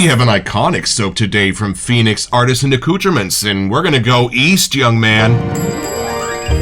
We have an iconic soap today from Phoenix Artisan Accoutrements, and we're going to go east, young man.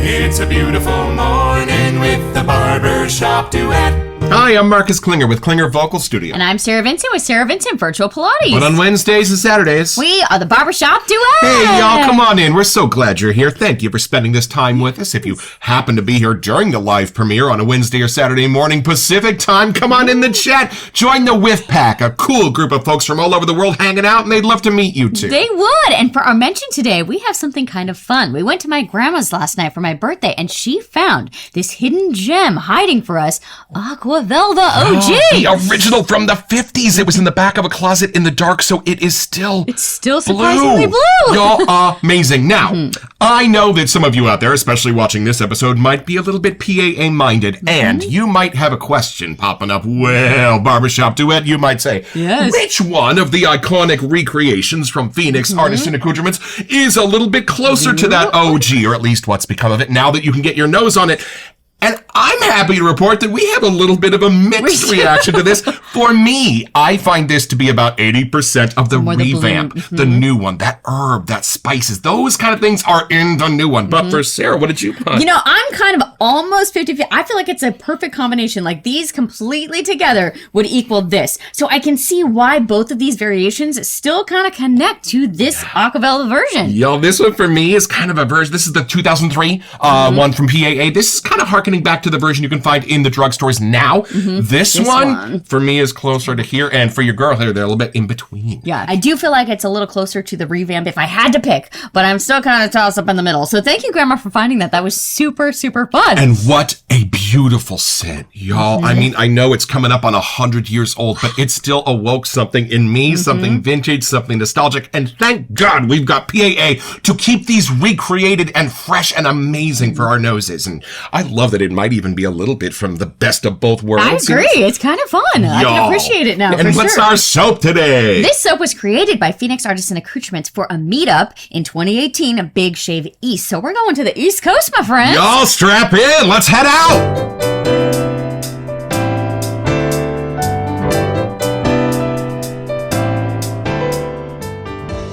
It's a beautiful morning with the Barbershop Duet. Hi, I'm Marcus Klinger with Klinger Vocal Studio. And I'm Sarah Vincent with Sarah Vincent Virtual Pilates. But on Wednesdays and Saturdays, we are the Barbershop Duet. Hey, y'all, come on in. We're so glad you're here. Thank you for spending this time with us. If you happen to be here during the live premiere on a Wednesday or Saturday morning Pacific time, come on in the chat. Join the Whiff Pack, a cool group of folks from all over the world hanging out, and they'd love to meet you too. They would. And for our mention today, we have something kind of fun. We went to my grandma's last night for my birthday, and she found this hidden gem hiding for us, Aqua Velva OG. The original from the 50s. It was in the back of a closet in the dark, so it is still It's still surprisingly blue. Y'all, amazing. Now, I know that some of you out there, especially watching this episode, might be a little bit PAA-minded, and you might have a question popping up. Well, Barbershop Duet, you might say, yes, which one of the iconic recreations from Phoenix Artisan Accoutrements is a little bit closer to that OG, or at least what's become of it, now that you can get your nose on it? And I'm happy to report that we have a little bit of a mixed reaction to this. For me, I find this to be about 80% of the revamp, the new one, that herb, that spices, those kind of things are in the new one. But for Sarah, what did you put? You know, I'm kind of almost 50-50. I feel like it's a perfect combination. Like these completely together would equal this. So I can see why both of these variations still kind of connect to this Aqua Velva version. Yo, this one for me is kind of a version. This is the 2003 one from PAA. This is kind of harkening back to the version you can find in the drugstores now. This one, for me, is closer to here. And for your girl here, they're a little bit in between. Yeah, I do feel like it's a little closer to the revamp if I had to pick, but I'm still kind of tossed up in the middle. So thank you, Grandma, for finding that. That was super, super fun. And what a beautiful scent, y'all. I mean, I know it's coming up on 100 years old, but it still awoke something in me, something vintage, something nostalgic. And thank God we've got PAA to keep these recreated and fresh and amazing for our noses. And I love that it might even be a little bit from the best of both worlds. I agree. It's kind of fun. I can appreciate it now. And what's our soap today? This soap was created by Phoenix Artisan Accoutrements for a meetup in 2018 at Big Shave East. So we're going to the East Coast, my friends. Y'all strap in. Let's head out.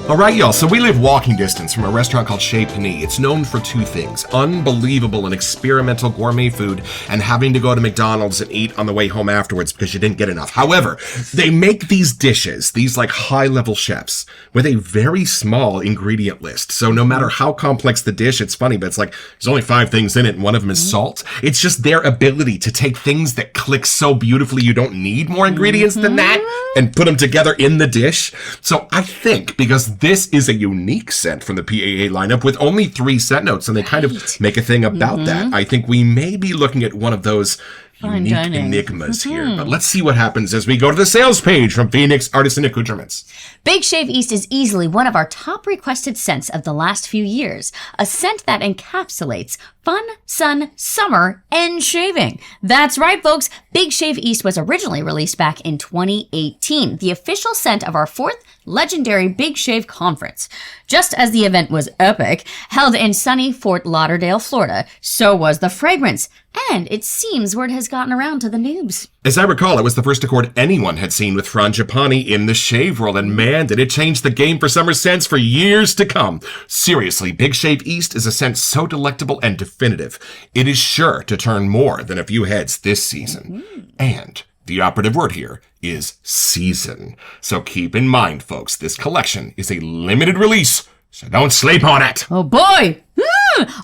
All right, y'all, so we live walking distance from a restaurant called Chez Panisse. It's known for two things: unbelievable and experimental gourmet food, and having to go to McDonald's and eat on the way home afterwards because you didn't get enough. However, they make these dishes, these like high-level chefs, with a very small ingredient list. So no matter how complex the dish, it's funny, but it's like there's only 5 things in it, and one of them is salt. It's just their ability to take things that click so beautifully you don't need more ingredients than that and put them together in the dish. So I think because this is a unique scent from the PAA lineup with only 3 scent notes, and they kind of make a thing about that. I think we may be looking at one of those unique enigmas here. But let's see what happens as we go to the sales page from Phoenix Artisan Accoutrements. Big Shave East is easily one of our top requested scents of the last few years. A scent that encapsulates fun, sun, summer, and shaving. That's right, folks. Big Shave East was originally released back in 2018, the official scent of our 4th legendary Big Shave Conference. Just as the event was epic, held in sunny Fort Lauderdale, Florida, so was the fragrance. And it seems word has gotten around to the noobs. As I recall, it was the first accord anyone had seen with Frangipani in the shave world, and man, did it change the game for summer scents for years to come. Seriously, Big Shave East is a scent so delectable and definitive. It is sure to turn more than a few heads this season. And the operative word here is season. So keep in mind, folks, this collection is a limited release, so don't sleep on it. Oh boy!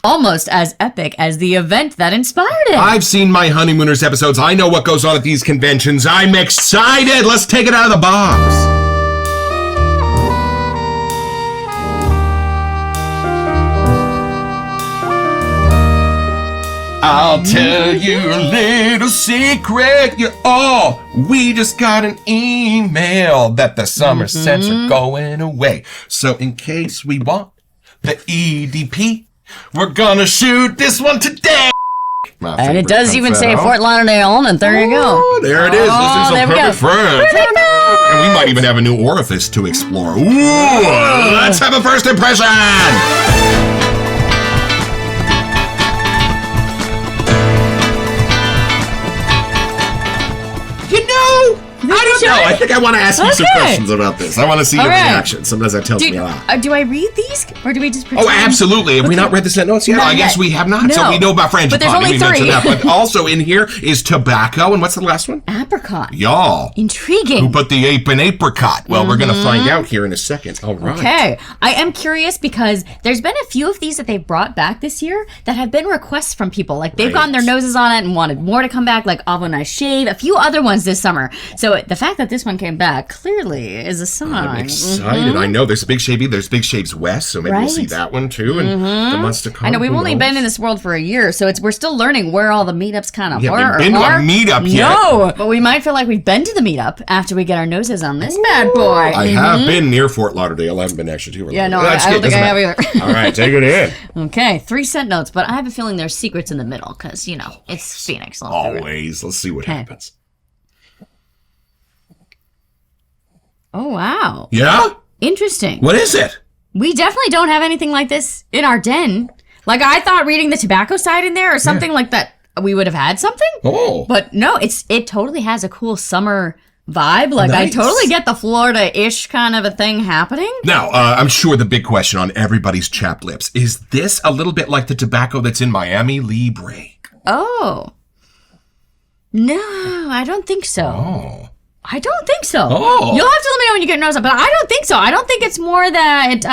Almost as epic as the event that inspired it. I've seen my Honeymooners episodes. I know what goes on at these conventions. I'm excited. Let's take it out of the box. I'll tell you a little secret. We just got an email that the summer scents are going away. So in case we want the EDP, we're gonna shoot this one today. And it does even say Fort Lauderdale, and there you go. There it is. This is a perfect friend. And we might even have a new orifice to explore. Ooh, let's have a first impression. I don't know. I think I want to ask you some questions about this. I want to see your reaction. Sometimes that tells me a lot. Do I read these, or do we just pretend? Oh, absolutely. Have we not read the scent notes yet? I guess we have not. No. So we know about frangipani. But there's only 3. But also in here is tobacco. And what's the last one? Apricot. Y'all. Intriguing. Who put the ape in apricot? Well, we're going to find out here in a second. All right. Okay. I am curious because there's been a few of these that they've brought back this year that have been requests from people. Like, they've gotten their noses on it and wanted more to come back, like Avo Nice Shave, a few other ones this summer. So the fact that this one came back clearly is a sign. I'm excited. I know there's a Big Shave. There's Big Shaves West, so maybe we'll see that one too in the months to come. I know we've only been in this world for a year, so we're still learning where all the meetups kind of are. Been to a meetup yet? No, but we might feel like we've been to the meetup after we get our noses on this bad boy. I have been near Fort Lauderdale. I haven't been actually too. Yeah, no, I don't think I have either. All right, take it in. Okay, 3 scent notes, but I have a feeling there's secrets in the middle because, it's Phoenix. Always. Let's see what happens. Oh, wow. Yeah? Interesting. What is it? We definitely don't have anything like this in our den. Like, I thought reading the tobacco side in there or something like that, we would have had something. Oh. But no, it totally has a cool summer vibe. Like, nice. I totally get the Florida-ish kind of a thing happening. Now, I'm sure the big question on everybody's chapped lips, is this a little bit like the tobacco that's in Miami Libre? Oh. No, I don't think so. Oh. I don't think so. Oh. You'll have to let me know when you get your nose up, but I don't think so. I don't think it's more that,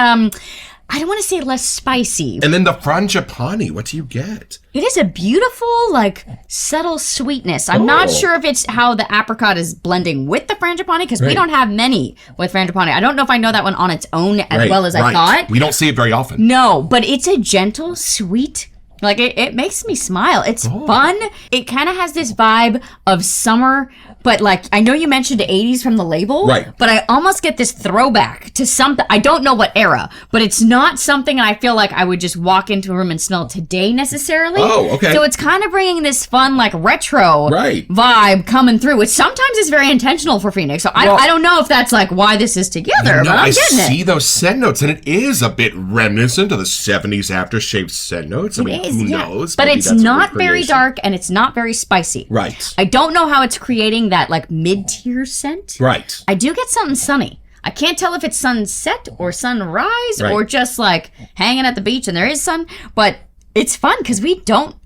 I don't want to say less spicy. And then the frangipani, what do you get? It is a beautiful, like, subtle sweetness. I'm not sure if it's how the apricot is blending with the frangipani, because we don't have many with frangipani. I don't know if I know that one on its own as well as I thought. We don't see it very often. No, but it's a gentle, sweet, like, it makes me smile. It's fun. It kind of has this vibe of summer, but, like, I know you mentioned the 80s from the label. Right. But I almost get this throwback to something. I don't know what era, but it's not something I feel like I would just walk into a room and smell today necessarily. Oh, okay. So it's kind of bringing this fun, like, retro vibe coming through, which sometimes is very intentional for Phoenix. So I don't know if that's, like, why this is together, but I'm getting it. I see those scent notes, and it is a bit reminiscent of the 70s aftershave scent notes. I mean, who knows? But Maybe it's that's a not very recreation. dark, and it's not very spicy. Right. I don't know how it's creating that, like, mid-tier scent. Right. I do get something sunny. I can't tell if it's sunset or sunrise or just, like, hanging at the beach and there is sun, but it's fun because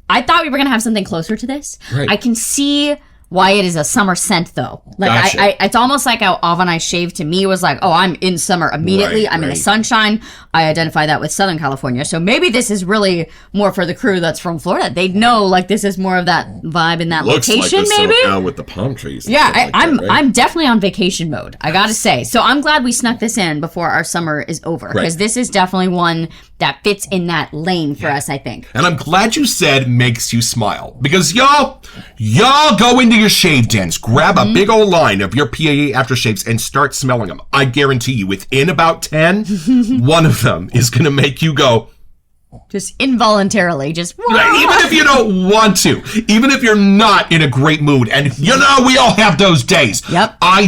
I thought we were going to have something closer to this. Right. I can see why it is a summer scent, though. Like, Gotcha. it's almost like how Avo Nice Shave to me was like, oh, I'm in summer immediately. I'm in the sunshine. I identify that with Southern California. So maybe this is really more for the crew that's from Florida. They'd know, like, this is more of that vibe in that Looks location, like the maybe? SoCal with the palm trees. Yeah, I'm definitely on vacation mode, I gotta say. So I'm glad we snuck this in before our summer is over, because this is definitely one that fits in that lane for us, I think. And I'm glad you said makes you smile, because y'all go into your shave dens, grab a big old line of your PAA aftershaves and start smelling them. I guarantee you, within about 10, one of them is going to make you go, just involuntarily, just even if you don't want to, even if you're not in a great mood, and we all have those days. Yep. I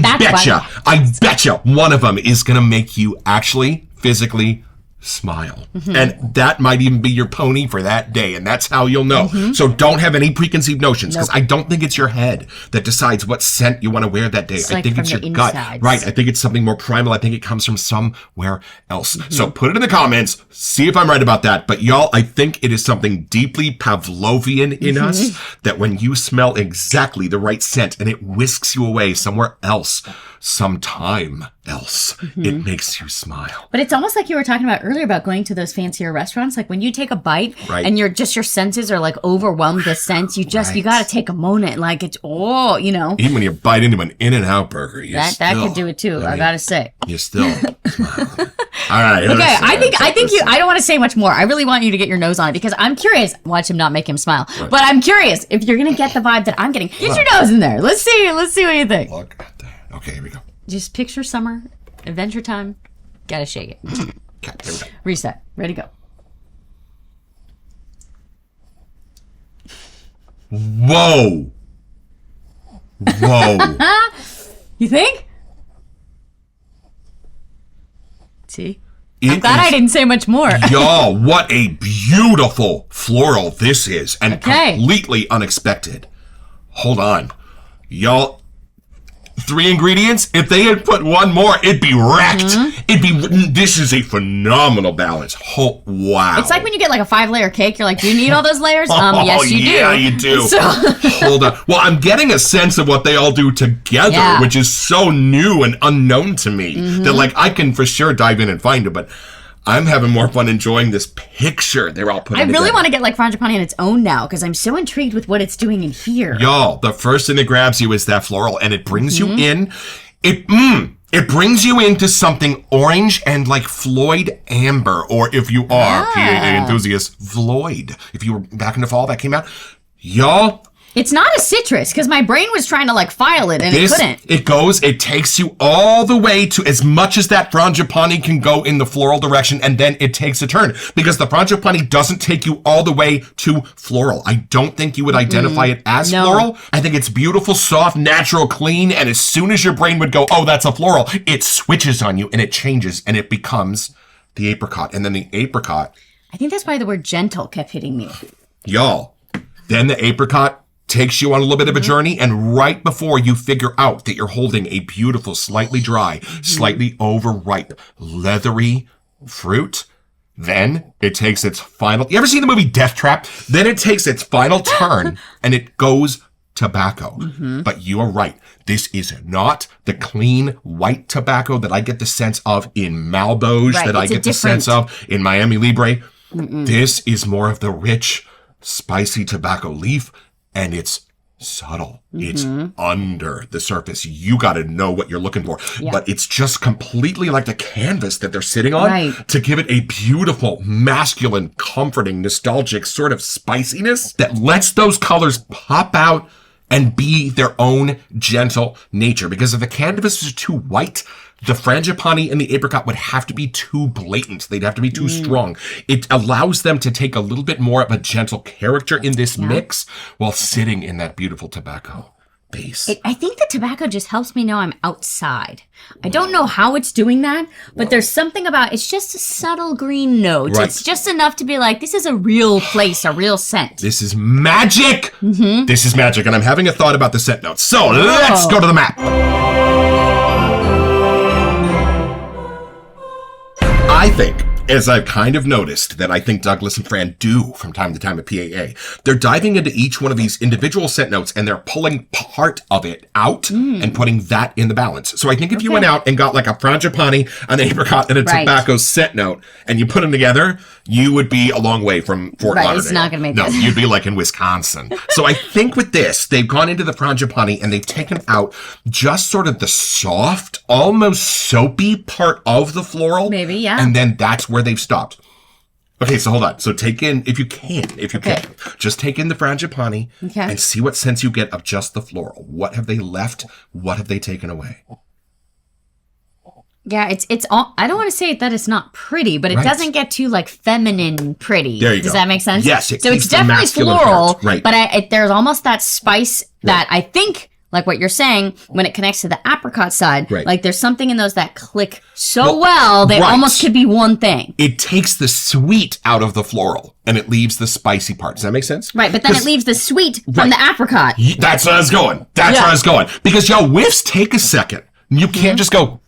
betcha one of them is going to make you actually physically smile. And that might even be your pony for that day, and that's how you'll know. So don't have any preconceived notions, because I don't think it's your head that decides what scent you want to wear that day. I think it's your gut. Right. I think it's something more primal. I think it comes from somewhere else. So put it in the comments, see if I'm right about that. But y'all, I think it is something deeply Pavlovian in us, that when you smell exactly the right scent and it whisks you away somewhere else, sometime else, it makes you smile. But it's almost like you were talking about earlier about going to those fancier restaurants. Like when you take a bite and your senses are like overwhelmed with scents, you got to take a moment. Like it's, Even when you bite into an In-N-Out burger, that could do it too. I gotta say. You still smile. All right. Okay, I think I don't want to say much more. I really want you to get your nose on it, because I'm curious. Watch him not make him smile. But I'm curious if you're gonna get the vibe that I'm getting. Get your nose in there. Let's see what you think. Look at that. Okay, here we go. Just picture summer, adventure time. Gotta shake it. Okay, here we go. Reset. Ready, go. Whoa. You think? See? I'm glad I didn't say much more. Y'all, what a beautiful floral this is, and completely unexpected. Hold on. Y'all, 3 ingredients. If they had put one more, it'd be wrecked. This is a phenomenal balance. Oh, wow. It's like when you get like a 5-layer cake, you're like, do you need all those layers? Yes, you do. Yeah, you do. So Hold on. Well, I'm getting a sense of what they all do together, which is so new and unknown to me that like I can for sure dive in and find it, but I'm having more fun enjoying this picture they're all putting together. I really want to get like frangipani on its own now because I'm so intrigued with what it's doing in here. Y'all, the first thing that grabs you is that floral, and it brings you in. It brings you into something orange and like Floyd Amber, or if you are PAA enthusiast, Floyd. If you were back in the fall, that came out. Y'all. It's not a citrus, because my brain was trying to like file it and it couldn't. It takes you all the way to as much as that frangipani can go in the floral direction, and then it takes a turn. Because the frangipani doesn't take you all the way to floral. I don't think you would identify it as floral. I think it's beautiful, soft, natural, clean, and as soon as your brain would go, oh, that's a floral, it switches on you and it changes and it becomes the apricot. And then the apricot. I think that's why the word gentle kept hitting me. Y'all, then the apricot takes you on a little bit of a journey, and right before you figure out that you're holding a beautiful, slightly dry, slightly overripe, leathery fruit, then it takes its final... You ever seen the movie Death Trap? Then it takes its final turn, and it goes tobacco. But you are right. This is not the clean white tobacco that I get the sense of in Malboge, that I get the sense of in Miami Libre. This is more of the rich, spicy tobacco leaf, and it's subtle. It's under the surface. You got to know what you're looking for. But it's just completely like the canvas that they're sitting on to give it a beautiful, masculine, comforting, nostalgic sort of spiciness that lets those colors pop out and be their own gentle nature. Because if the canvas is too white, the frangipani and the apricot would have to be too blatant. They'd have to be too strong. It allows them to take a little bit more of a gentle character in this mix while sitting in that beautiful tobacco base. I think the tobacco just helps me know I'm outside. I don't know how it's doing that, but there's something about it's just a subtle green note. It's just enough to be like, this is a real place, a real scent. This is magic. This is magic. And I'm having a thought about the scent notes. So let's go to the map. I think, as I've kind of noticed that I think Douglas and Fran do from time to time at PAA, they're diving into each one of these individual scent notes and they're pulling part of it out and putting that in the balance. So I think if you went out and got like a frangipani, an apricot, and a tobacco scent note, and you put them together, you would be a long way from Fort Lauderdale. It's not going to make No, you'd be like in Wisconsin. So I think with this, they've gone into the frangipani and they've taken out just sort of the soft, almost soapy part of the floral. Maybe, yeah. And then that's where they've stopped. Okay, so hold on. So take in, if you can, just take in the frangipani and see what sense you get of just the floral. What have they left? What have they taken away? Yeah, it's all, I don't want to say that it's not pretty, but it doesn't get too like feminine pretty. There you Does go. that make sense? Yes, so it's definitely floral, right. but there's almost that spice that I think, like what you're saying, when it connects to the apricot side, like there's something in those that click so well, they almost could be one thing. It takes the sweet out of the floral and it leaves the spicy part. Does that make sense? Right, but then it leaves the sweet from the apricot. That's where I was going. That's where I was going. Because y'all, whiffs take a second. You can't just go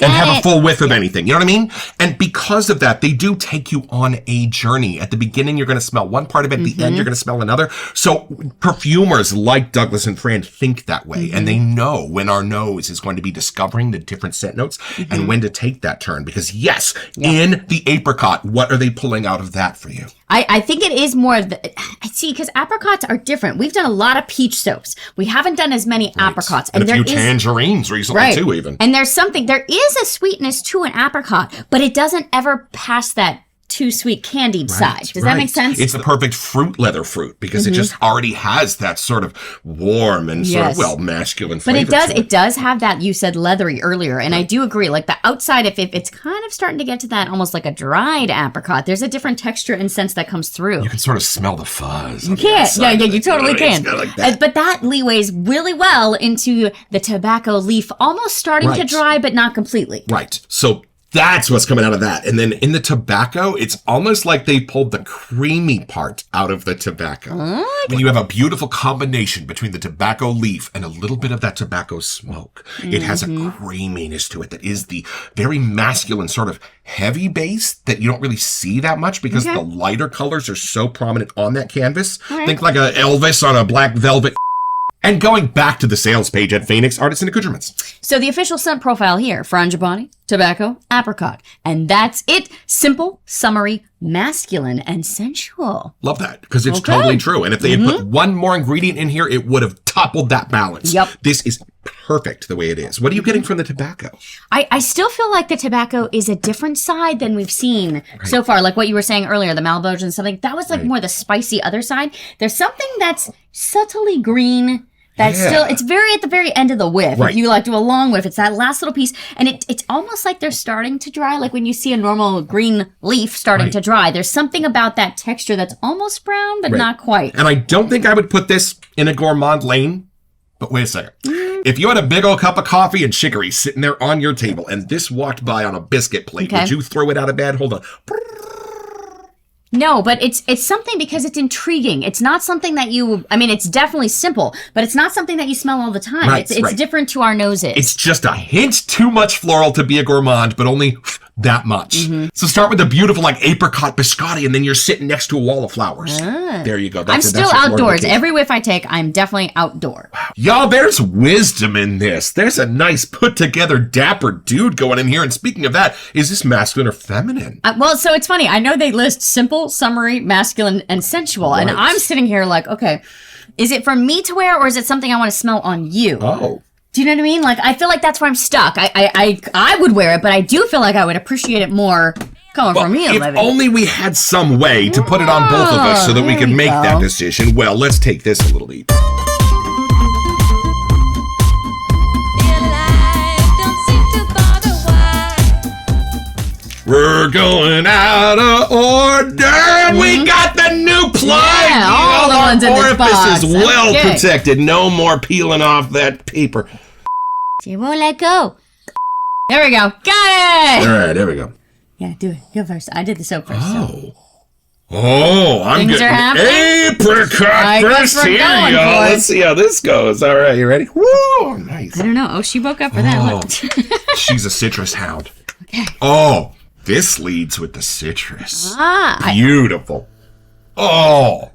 and have a full whiff of anything. You know what I mean? And because of that, they do take you on a journey. At the beginning, you're going to smell one part of it. At the end, you're going to smell another. So perfumers like Douglas and Fran think that way. And they know when our nose is going to be discovering the different scent notes and when to take that turn. Because yes, in the apricot, what are they pulling out of that for you? I think it is more of the, see, because apricots are different. We've done a lot of peach soaps. We haven't done as many apricots. And a few tangerines recently too, even. And there is a sweetness to an apricot, but it doesn't ever pass that too sweet candied side. Does that make sense? It's the perfect leather fruit because it just already has that sort of warm and sort of, masculine flavor. But it does have that, you said leathery earlier, and I do agree. Like the outside, if it's kind of starting to get to that almost like a dried apricot, there's a different texture and sense that comes through. You can sort of smell the fuzz. You can. Yeah, you totally can. Like that. But that leeways really well into the tobacco leaf almost starting to dry, but not completely. Right. So That's what's coming out of that. And then in the tobacco, it's almost like they pulled the creamy part out of the tobacco. When you have a beautiful combination between the tobacco leaf and a little bit of that tobacco smoke, it has a creaminess to it that is the very masculine sort of heavy base that you don't really see that much because the lighter colors are so prominent on that canvas. Think like a Elvis on a black velvet. And going back to the sales page at Phoenix Artisan Accoutrements. So the official scent profile here, frangipani, tobacco, apricot. And that's it. Simple, summery, masculine, and sensual. Love that, because it's totally true. And if they had put one more ingredient in here, it would have toppled that balance. Yep. This is perfect the way it is. What are you getting from the tobacco? I still feel like the tobacco is a different side than we've seen so far. Like what you were saying earlier, the Malboge and something. That was like more the spicy other side. There's something that's subtly green. That's still, it's very at the very end of the whiff. If you like do a long whiff, it's that last little piece. And it's almost like they're starting to dry. Like when you see a normal green leaf starting to dry, there's something about that texture that's almost brown, but not quite. And I don't think I would put this in a gourmand lane. But wait a second. If you had a big old cup of coffee and chicory sitting there on your table and this walked by on a biscuit plate, would you throw it out of bed? Hold on. No, but it's something because it's intriguing. It's not something that it's definitely simple, but it's not something that you smell all the time. It's different to our noses. It's just a hint too much floral to be a gourmand, but only that much. So start with a beautiful like apricot biscotti, and then you're sitting next to a wall of flowers. There you go. I'm still outdoors. Every whiff I take, I'm definitely outdoor. Wow. Y'all, there's wisdom in this. There's a nice put together dapper dude going in here. And speaking of that, is this masculine or feminine? Well, so it's funny. I know they list simple, summery, masculine, and sensual. And I'm sitting here like, okay, is it for me to wear or is it something I want to smell on you? Oh. Do you know what I mean? Like, I feel like that's where I'm stuck. I would wear it, but I do feel like I would appreciate it more coming from me. If only we had some way to put it on both of us so that we could make that decision. Well, let's take this a little deep. We're going out of order. We got the new plug. Yeah, all the ones in this box. Orifice is well protected. No more peeling off that paper. She won't let go. There we go. Got it. All right, there we go. Yeah, do it. Go first. I did the soap first. I'm Things getting apricot first. Here you go. Let's see how this goes. All right, you ready? Woo, nice. I don't know. Oh, she woke up for that. She's a citrus hound. Okay. Oh, this leads with the citrus. Beautiful. Y'all!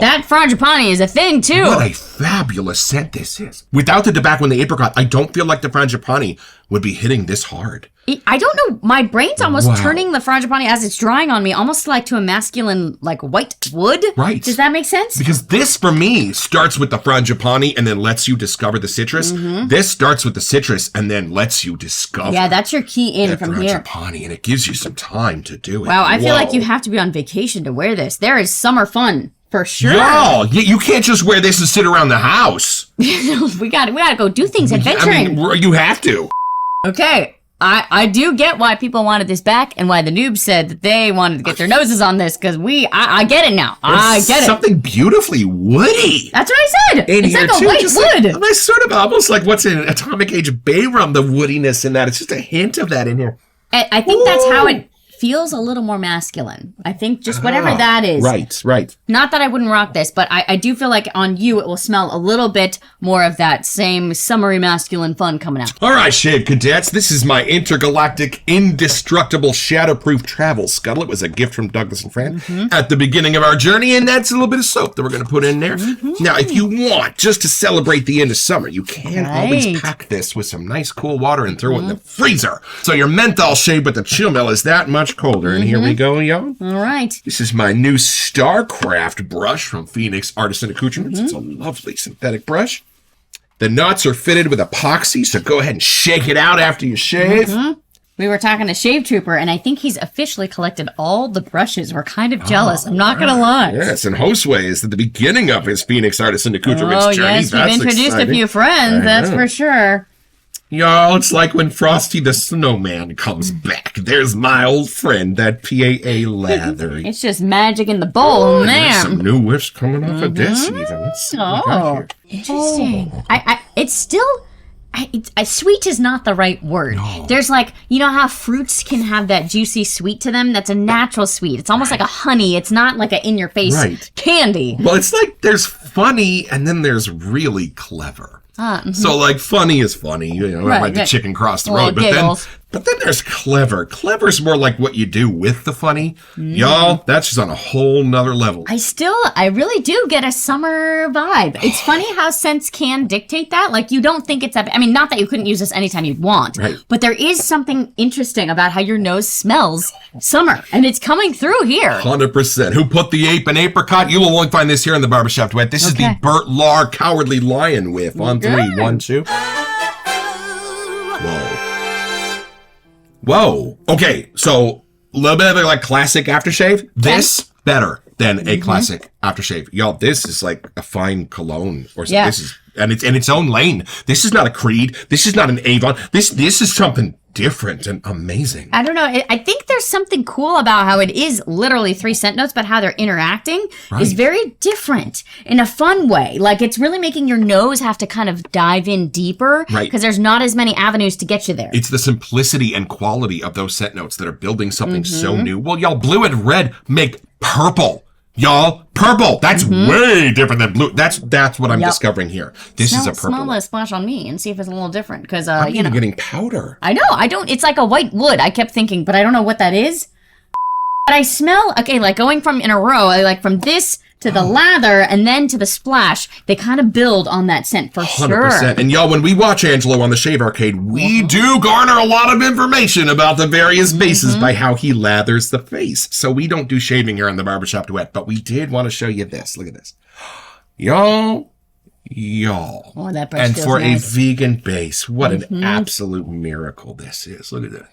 That frangipani is a thing, too. What a fabulous scent this is. Without the tobacco and the apricot, I don't feel like the frangipani would be hitting this hard. I don't know. My brain's almost turning the frangipani as it's drying on me, almost like to a masculine, like white wood. Right. Does that make sense? Because this, for me, starts with the frangipani and then lets you discover the citrus. This starts with the citrus and then lets you discover. Yeah, that's your key in from here. Frangipani, and it gives you some time to do it. Wow, I feel like you have to be on vacation to wear this. There is summer fun. For sure. Y'all, you can't just wear this and sit around the house. we gotta go do things, adventuring. I mean, you have to. Okay, I do get why people wanted this back and why the noobs said that they wanted to get their noses on this, because I get it now. I get it. Something beautifully woody. That's what I said. It's like a white wood. Like sort of almost like what's in Atomic Age Bayrum, the woodiness in that. It's just a hint of that in here. I think that's how it feels a little more masculine. I think just whatever that is. Right. Not that I wouldn't rock this, but I do feel like on you it will smell a little bit more of that same summery masculine fun coming out. All right, Shave Cadets, this is my intergalactic, indestructible, shadowproof travel scuttle. It was a gift from Douglas and Fran at the beginning of our journey, and that's a little bit of soap that we're going to put in there. Now, if you want, just to celebrate the end of summer, you can always pack this with some nice cool water and throw it in the freezer. So your menthol shave with the chill mill is that much colder. And here we go, y'all. All right. This is my new StarCraft brush from Phoenix Artisan Accoutrements. It's a lovely synthetic brush. The nuts are fitted with epoxy, so go ahead and shake it out after you shave. We were talking to Shave Trooper, and I think he's officially collected all the brushes. We're kind of jealous. I'm not going to lie. Yes, and Josue is at the beginning of his Phoenix Artisan Accoutrements journey. Yes, we've introduced a few friends, that's for sure. Y'all, it's like when Frosty the Snowman comes back. There's my old friend, that PAA lather. It's just magic in the bowl, man. There's some new whiffs coming off of this even. Let's see what we got here. Interesting. It's still sweet is not the right word. No. There's like, you know how fruits can have that juicy sweet to them? That's a natural sweet. It's almost like a honey. It's not like a in-your-face candy. Well, it's like there's funny and then there's really clever. So like funny is funny, like the chicken crossed the road, but then there's clever. Clever's more like what you do with the funny. Y'all, that's just on a whole nother level. I really do get a summer vibe. It's funny how scents can dictate that. Like you don't think it's I mean, not that you couldn't use this anytime you'd want, but there is something interesting about how your nose smells summer, and it's coming through here. 100%. Who put the ape and apricot? You will only find this here in the Barbershop Duet. This is the Bert Lahr Cowardly Lion whiff. On 3, 1, 2. Whoa. Okay, so a little bit of a like classic aftershave. This better than a classic aftershave. Y'all, this is like a fine cologne or something. This is and it's in its own lane. This is not a Creed. This is not an Avon. This is something different and amazing. I don't know. I think there's something cool about how it is literally 3 scent notes, but how they're interacting is very different in a fun way. Like it's really making your nose have to kind of dive in deeper because there's not as many avenues to get you there. It's the simplicity and quality of those scent notes that are building something so new. Well, y'all, blue and red make purple. Y'all, purple. That's way different than blue. That's what I'm discovering here. This is a purple. Smell a splash on me and see if it's a little different because I'm even getting powder. I know. I don't. It's like a white wood. I kept thinking, but I don't know what that is. But I smell like going from in a row. Like from this to the lather and then to the splash. They kind of build on that scent for 100%. sure. And y'all, when we watch Angelo on the Shave Arcade, we do garner a lot of information about the various bases by how he lathers the face. So we don't do shaving here on the Barbershop Duet, but we did want to show you this. Look at this. Y'all. Oh, that brush and feels for nice. a vegan base, what an absolute miracle this is. Look at that.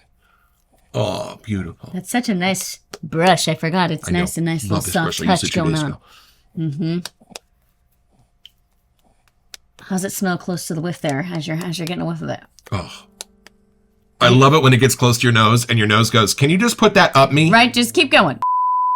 Oh, beautiful. That's such a nice brush. I forgot. It's nice and nice little soft touch going on. How's it smell close to the whiff there as you're getting a whiff of it? Oh. I love it when it gets close to your nose and your nose goes, can you just put that up me? Right, just keep going.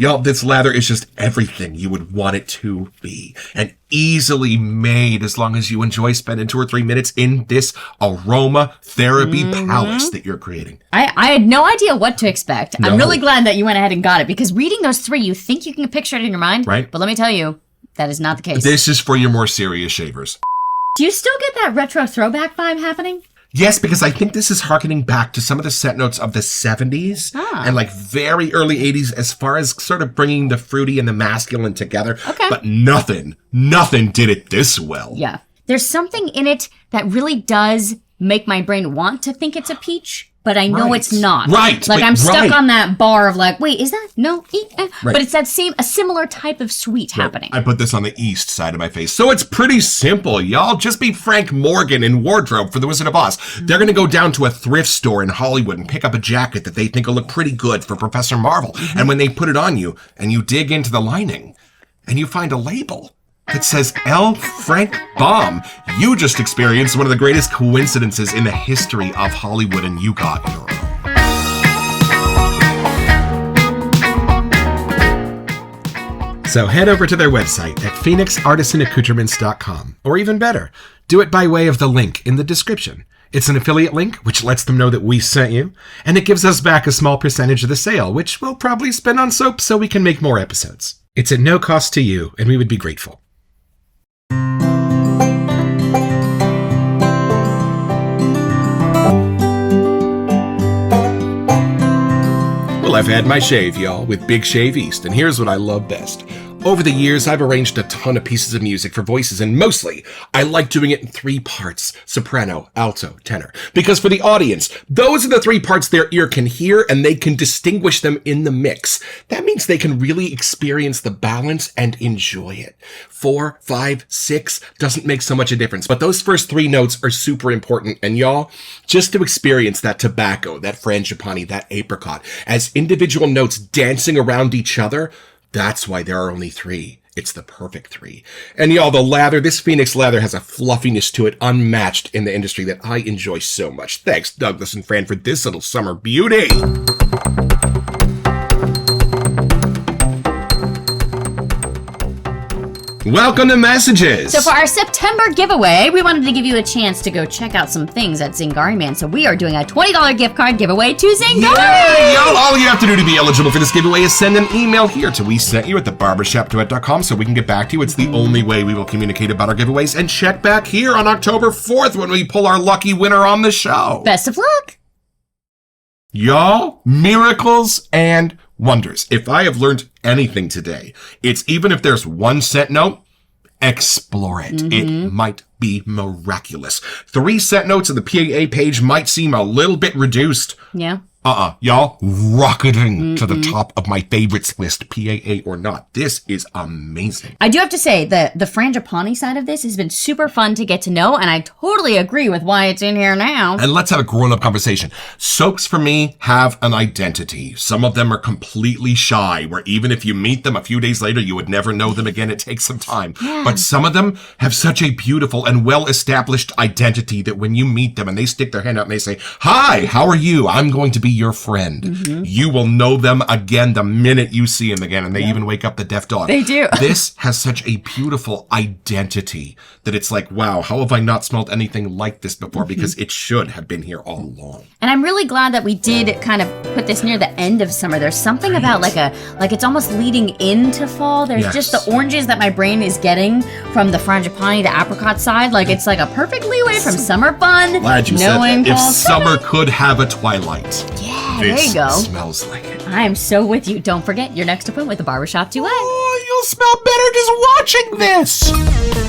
Y'all, this lather is just everything you would want it to be. And easily made as long as you enjoy spending 2 or 3 minutes in this aroma therapy palace that you're creating. I had no idea what to expect. No. I'm really glad that you went ahead and got it because reading those 3, you think you can picture it in your mind. Right. But let me tell you, that is not the case. This is for your more serious shavers. Do you still get that retro throwback vibe happening? Yes, because I think this is harkening back to some of the scent notes of the 70s and like very early 80s as far as sort of bringing the fruity and the masculine together. Okay. But nothing did it this well. Yeah. There's something in it that really does make my brain want to think it's a peach, but I know it's not. Right. Like I'm stuck on that bar of like, wait, is that? No. But it's that a similar type of sweet happening. I put this on the east side of my face. So it's pretty simple, y'all. Just be Frank Morgan in wardrobe for The Wizard of Oz. They're going to go down to a thrift store in Hollywood and pick up a jacket that they think will look pretty good for Professor Marvel. And when they put it on you and you dig into the lining and you find a label that says L. Frank Baum, you just experienced one of the greatest coincidences in the history of Hollywood, and you got your own. So head over to their website at phoenixartisanaccoutrements.com, or even better, do it by way of the link in the description. It's an affiliate link, which lets them know that we sent you, and it gives us back a small percentage of the sale, which we'll probably spend on soap so we can make more episodes. It's at no cost to you, and we would be grateful. Well, I've had my shave, y'all, with Big Shave East, and here's what I love best. Over the years, I've arranged a ton of pieces of music for voices, and mostly, I like doing it in 3 parts: soprano, alto, tenor. Because for the audience, those are the 3 parts their ear can hear, and they can distinguish them in the mix. That means they can really experience the balance and enjoy it. 4, 5, 6 doesn't make so much a difference, but those first 3 notes are super important, and y'all, just to experience that tobacco, that frangipani, that apricot, as individual notes dancing around each other, that's why there are only 3. It's the perfect 3. And y'all, the lather, this Phoenix lather has a fluffiness to it unmatched in the industry that I enjoy so much. Thanks, Douglas and Fran, for this little summer beauty. Welcome to Messages. So for our September giveaway, we wanted to give you a chance to go check out some things at Zingari Man. So we are doing a $20 gift card giveaway to Zingari. Yeah, yo, all you have to do to be eligible for this giveaway is send an email here to WeSentYou@theBarbershopDuet.com so we can get back to you. It's the only way we will communicate about our giveaways. And check back here on October 4th when we pull our lucky winner on the show. Best of luck. Y'all, miracles and wonders. If I have learned anything today, it's even if there's 1 cent note, explore it. It might be miraculous. 3 cent notes on the PAA page might seem a little bit reduced. Yeah. Y'all, rocketing to the top of my favorites list, PAA or not. This is amazing. I do have to say that the frangipani side of this has been super fun to get to know, and I totally agree with why it's in here now. And let's have a grown-up conversation. Soaps, for me, have an identity. Some of them are completely shy, where even if you meet them a few days later, you would never know them again. It takes some time. Yeah. But some of them have such a beautiful and well-established identity that when you meet them and they stick their hand out and they say, "Hi, how are you? I'm going to be your friend." You will know them again the minute you see them again, and they even wake up the deaf dog. They do. This has such a beautiful identity that it's like, wow, how have I not smelled anything like this before? Because it should have been here all along. And I'm really glad that we did kind of put this near the end of summer. There's something about like it's almost leading into fall. There's just the oranges that my brain is getting from the frangipani, the apricot side. Like it's like a perfect leeway from summer fun. Glad you said that. If fall's summer coming. could have a twilight, There this you go. smells like it. I'm so with you. Don't forget your next appointment with the Barbershop Duet. Oh, you'll smell better just watching this.